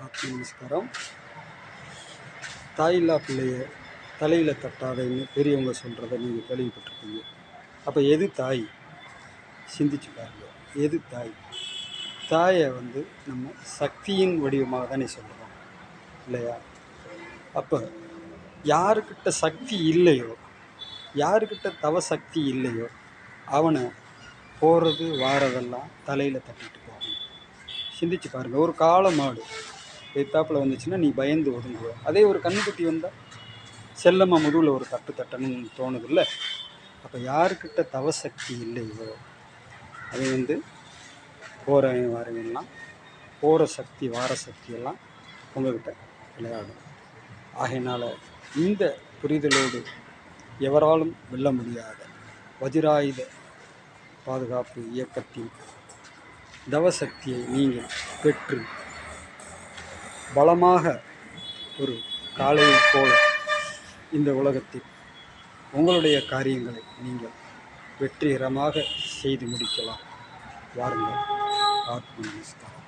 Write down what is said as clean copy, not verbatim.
நமஸ்காரம். தாயில்லா பிள்ளைய தலையில் தட்டாதன்னு பெரியவங்க சொல்கிறத நீங்கள் கேள்விப்பட்டிருப்பீங்க. அப்போ எது தாய்? சிந்திச்சு பாருங்கள். எது தாய்? தாயை நம்ம சக்தியின் வடிவமாக தானே சொல்கிறோம் இல்லையா? அப்போ யாருக்கிட்ட சக்தி இல்லையோ, யாருக்கிட்ட தவ சக்தி இல்லையோ, அவனை போகிறது வாரதெல்லாம் தலையில் தட்டிட்டு போகணும். சிந்திச்சு பாருங்கள். ஒரு காளை மாடு எத்தாப்பில் வந்துச்சுன்னா நீ பயந்து ஒதுங்குவ. அதே ஒரு கண்ணுக்குட்டி வந்தால் செல்லம்மா முதுகில் ஒரு தட்டு தட்டணும்னு தோணுது இல்லை? அப்போ யாருக்கிட்ட தவ சக்தி இல்லையோ அது போகிறவன் வரவெல்லாம் போகிற சக்தி வார சக்தியெல்லாம் உங்கள்கிட்ட விளையாடும். ஆகையினால் இந்த புரிதலோடு எவராலும் வெல்ல முடியாத வஜ்ராயுத பாதுகாப்பு இயக்கத்தின் தவசக்தியை நீங்கள் பெற்று பலமாக ஒரு காளையைப் போல இந்த உலகத்தில் உங்களுடைய காரியங்களை நீங்கள் வெற்றிகரமாக செய்து முடிக்கலாம். வாருங்கள். ஆத்ம நமஸ்காரம்.